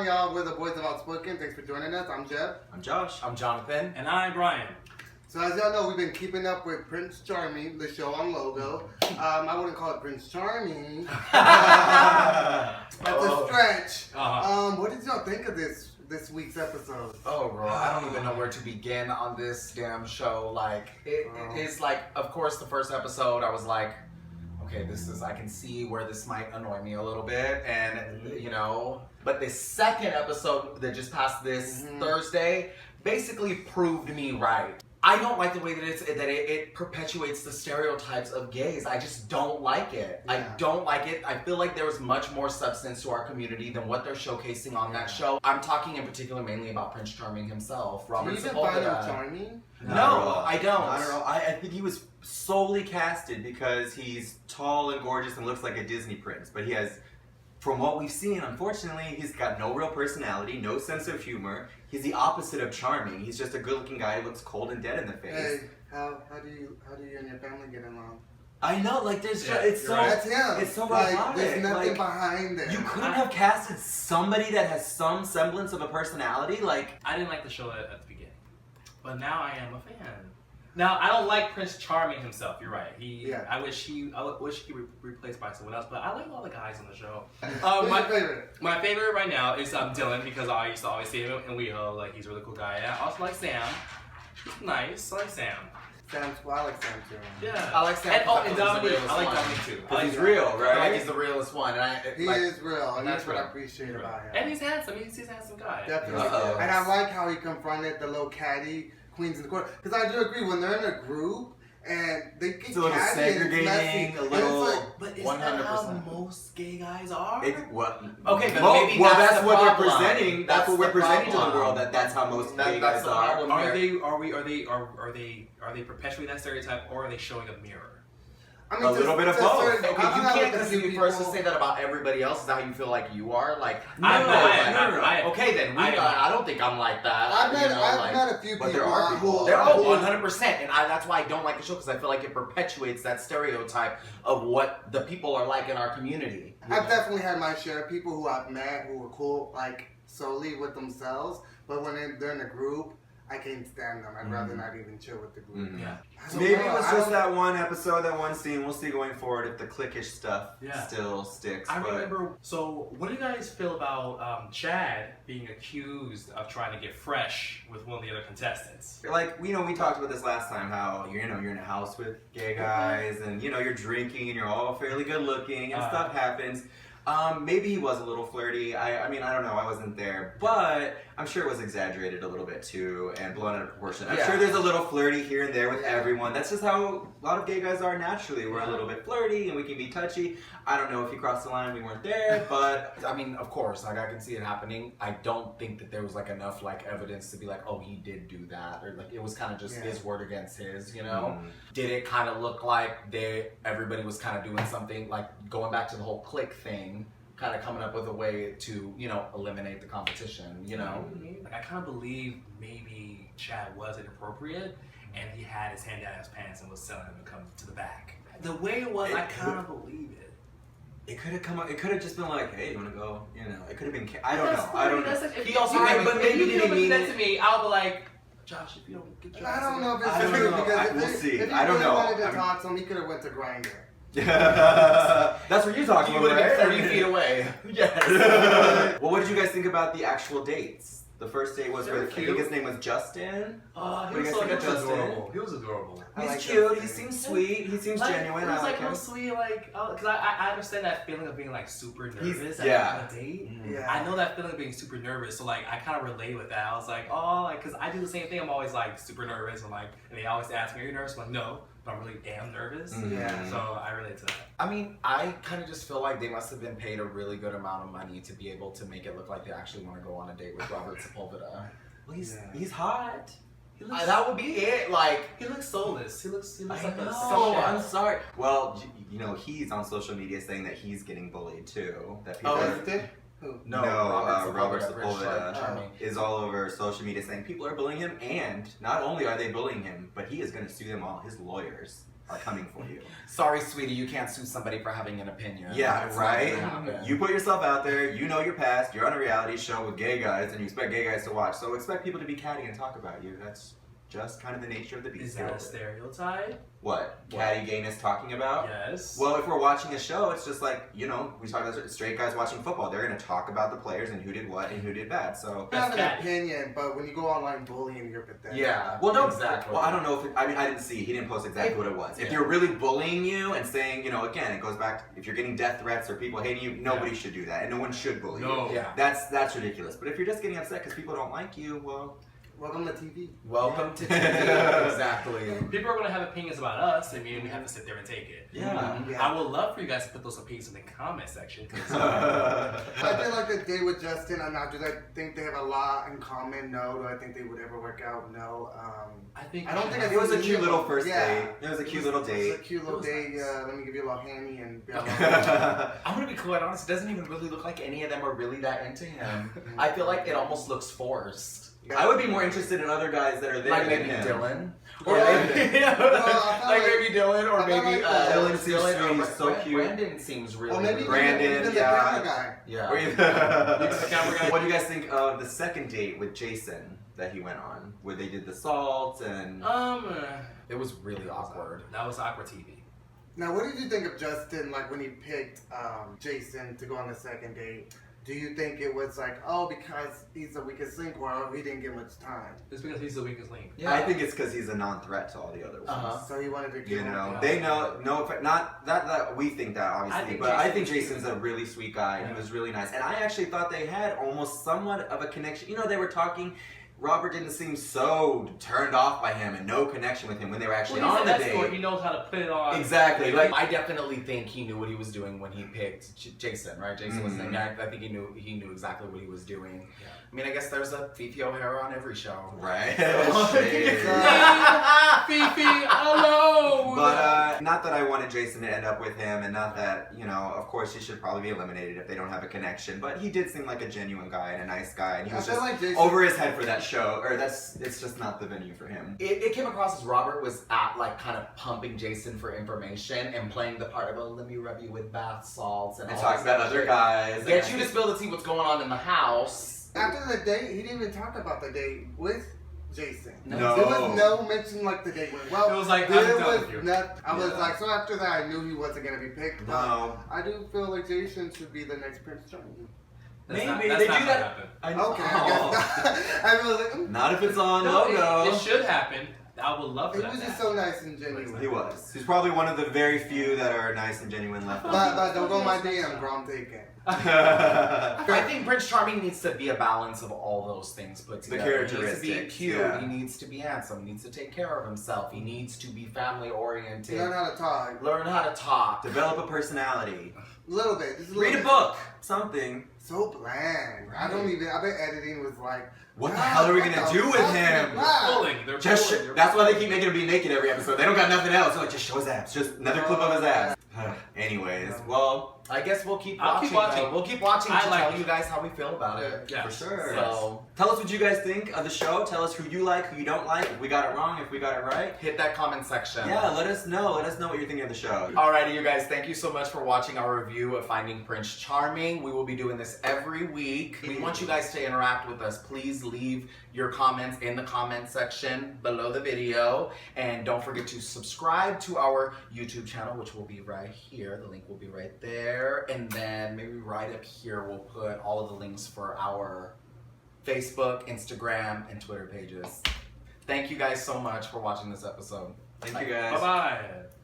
on, y'all? We're the boys of OUTspoken. Thanks for joining us. I'm Jeff. I'm Josh. I'm Jonathan. And I'm Brian. So as y'all know, we've been keeping up with Prince Charming, the show on Logo. I wouldn't call it Prince Charming. That's a stretch. What did y'all think of this week's episode? Oh, bro, I don't even know where to begin on this damn show. Like, it's like, of course, the first episode, I was like, okay, I can see where this might annoy me a little bit, and, you know, but the second episode that just passed this Thursday basically proved me right. I don't like the way that it perpetuates the stereotypes of gays. I just don't like it. Yeah. I don't like it. I feel like there was much more substance to our community than what they're showcasing on that show. I'm talking in particular mainly about Prince Charming himself, Robert Sepulveda. Do you even find him charming? No, I don't. I don't know. I think he was solely casted because he's tall and gorgeous and looks like a Disney prince. But he has, from what we've seen, unfortunately, he's got no real personality, no sense of humor. He's the opposite of charming. He's just a good-looking guy who looks cold and dead in the face. Hey, how do you and your family get along? I know, like there's That's him. It's so like, robotic. there's nothing behind it. You couldn't have casted somebody that has some semblance of a personality. Like, I didn't like the show at the beginning, but now I am a fan. Now I don't like Prince Charming himself. You're right. I wish he replaced by someone else. But I like all the guys on the show. Who's your favorite? My favorite right now is Dylan, because I used to always see him in WeHo. Like, he's a really cool guy. And I also like Sam. He's nice. I like Sam. I like Sam too. Yeah. I like Sam. And Dominique. I like Dominique too. because he's real, right? I feel like he's the realest one. And He is real, and that's what I appreciate about him. And he's handsome. He's a handsome guy. Definitely. And I like how he confronted the little catty queens in the corner. Because I do agree, when they're in a group and they get it's a little segregating, a little. But isn't that how most gay guys are? Okay, Well, maybe that's the what they're problem. presenting. That's what we're the presenting to the problem. world. That's how most gay guys are. Are they perpetuating that stereotype, or are they showing a mirror? I mean, A little bit of both. Okay, you can't just be first to say that about everybody else. Is that how you feel like you are? Like, okay, then I don't think I'm like that. I've met a few people. But there are people. They're 100%, and that's why I don't like the show, because I feel like it perpetuates that stereotype of what the people are like in our community. I've definitely had my share of people who I've met who were cool, like solely with themselves, but when they're in a group, I can't stand them. I'd rather not even chill with the group. Yeah. So maybe it was just that one episode, that one scene. We'll see going forward if the cliquish stuff still sticks. I remember. So, what do you guys feel about Chad being accused of trying to get fresh with one of the other contestants? Like, we talked about this last time, how you're in a house with gay guys, and you're drinking, and you're all fairly good looking, and stuff happens. Maybe he was a little flirty. I mean, I don't know. I wasn't there, but I'm sure it was exaggerated a little bit too and blown out of proportion. I'm sure there's a little flirty here and there with everyone. That's just how a lot of gay guys are naturally. We're a little bit flirty and we can be touchy. I don't know if he crossed the line. We weren't there, but I mean, of course, like I can see it happening. I don't think that there was like enough like evidence to be like, oh, he did do that, or like it was kind of just his word against his. Did it kind of look like everybody was kind of doing something like going back to the whole clique thing? Kind of coming up with a way to, eliminate the competition, Like, I kind of believe maybe Chad was inappropriate, and he had his hand down his pants and was telling him to come to the back. The way it was, I kind of believe it. It could have come up. It could have just been like, "Hey, you want to go?" It could have been. I don't know. He also, but maybe he didn't mean that to me. I'll be like, Josh, if you don't get your I don't know if I it's don't true, know. because We'll see. if he I don't really know. wanted to talk to him, he could have went to Grindr. That's what you're talking You about, would have right? been 30 feet away. Yes. Well, what did you guys think about the actual dates? The first date was They were with, I cute. think his name was Justin. He What do you was guys think of Justin? adorable. He was adorable. He's like cute. Justin. He seems sweet. He seems genuine. He was I like him. real sweet, because I understand that feeling of being like super nervous at a date. Yeah. I know that feeling of being super nervous, so like I kind of relate with that. I was like, because I do the same thing. I'm always like super nervous, and they always ask me, "Are you nervous?" I'm like, no, but I really am nervous. Yeah. So I relate to that. I mean, I kind of just feel like they must have been paid a really good amount of money to be able to make it look like they actually want to go on a date with Robert Sepulveda. Well, he's hot. That would be it. Like, he looks soulless. He looks like a Oh, I'm sorry. Well, he's on social media saying that he's getting bullied too. That people is it? Who? No, Robert Sepulveda is all over social media saying people are bullying him, and not only are they bullying him, but he is going to sue them all, his lawyers. are coming for you. Sorry, sweetie, you can't sue somebody for having an opinion. Yeah, That's right? not gonna happen. You put yourself out there, you know your past, you're on a reality show with gay guys, and you expect gay guys to watch. So expect people to be catty and talk about you. That's just kind of the nature of the beast. Is that a stereotype? What? Catty gayness talking about? Yes. Well, if we're watching a show, it's just like, you know, we talk about straight guys watching football. They're going to talk about the players and who did what and who did bad. So, I have an That's opinion, but when you go online bullying, you're pathetic. Yeah. well, no, exactly. Well, I don't know if I mean, I didn't see. He didn't post exactly what it was. If you're really bullying you and saying, you know, again, it goes back to if you're getting death threats or people hating you, nobody should do that, and no one should bully No. you. Yeah. That's ridiculous. But if you're just getting upset because people don't like you, well, Welcome to TV. Welcome to TV. Exactly. People are going to have opinions about us, and we have to sit there and take it. yeah. Yeah. I would love for you guys to put those opinions in the comment section. 'Cause, I feel like the day with Justin and now, do I think they have a lot in common? No. Do I think they would ever work out? No. I think I don't think I It was a think cute little first Yeah. date. It was a cute little It date. was a cute little It was date. nice. Let me give you a little handy and. I'm gonna be quite honest, it doesn't even really look like any of them are really that into him. I feel like it almost looks forced. I would be more interested in other guys that are there Like than maybe him. Dylan. Or Yeah. maybe- Yeah. No, I felt like like- maybe Dylan or I felt maybe like Dylan seems Dylan sweet, or so cute. Brandon seems really Or maybe Brandon, even the yeah. camera guy. yeah. Or either- The camera guy. What do you guys think of the second date with Jason that he went on, where they did the salt and? It was really awkward. That was awkward TV. Now, what did you think of Justin, like, when he picked Jason to go on the second date? Do you think it was like, oh, because he's the weakest link, or he didn't get much time? It's because he's the weakest link. Yeah. I think it's because he's a non-threat to all the other ones. Uh-huh. So he wanted to You give him. know, Yeah. they know. No, not that we think that obviously, I think but I Jason's think cute. Jason's a really sweet guy. And he Yeah. was really nice, and I actually thought they had almost somewhat of a connection. You know, they were talking. Robert didn't seem so turned off by him and no connection with him when they were actually Well, he's on an the escort. date. He knows how to put it on. Exactly. Like I definitely think he knew what he was doing when he picked Jason, right? Jason was saying, I think he knew exactly what he was doing. Yeah. I mean, I guess there's a Fifi O'Hara on every show. right. Shit. Fifi, oh no! But not that I wanted Jason to end up with him, and not that, you know, of course he should probably be eliminated if they don't have a connection. But he did seem like a genuine guy and a nice guy, and he I was feel just like Jason. over his head for that show. Or it's just not the venue for him. It came across as Robert was at like kind of pumping Jason for information and playing the part of, oh, let me rub you with bath salts and And all talks this about other other shit. guys. Get and- you to spill the tea what's going on in the house. After the date, he didn't even talk about the date with Jason. No. There was no mention like the date went well. It was like, there I'm done was with you. not. I was Yeah. like, so after that, I knew he wasn't gonna be picked. But No. I do feel like Jason should be the next Prince Charming. That's Maybe not, they that's do not that. Happen. I Okay, I guess not. I was like, Not if it's on No, logo. it should happen. I would love for he that. was to just happen. so nice and genuine. He was. He's probably one of the very few that are nice and genuine left. But don't go my DM, bro. I'm taking. I think Prince Charming needs to be a balance of all those things put The together. He needs to be characteristics, cute. yeah. He needs to be handsome. He needs to take care of himself. He needs to be family oriented. Learn how to talk. Learn how to talk. Develop a personality. A little bit. Just a little Read a bit. book. Something. So bland. I don't even. I bet editing was like. What the "God, hell are we what gonna the do with fuck him?" is that?" Pulling. They're Just pulling. They're that's why they pulling. keep making him be naked every episode. They don't got nothing else. They're like, just show his abs. Just another clip of his abs. Anyways, well, I guess we'll keep I'll watching. keep watching. though. We'll keep watching to I like tell it. you guys how we feel about it. Yeah. for sure. So Tell us what you guys think of the show. Tell us who you like, who you don't like. If we got it wrong, if we got it right. hit that comment section. Yeah, let us know. Let us know what you're thinking of the show. Alrighty, you guys, thank you so much for watching our review of Finding Prince Charming. We will be doing this every week. We want you guys to interact with us. Please leave your comments in the comment section below the video. And don't forget to subscribe to our YouTube channel, which will be right here. The link will be right there. And then maybe right up here, we'll put all of the links for our Facebook, Instagram, and Twitter pages. Thank you guys so much for watching this episode. Thank you guys. Bye-bye.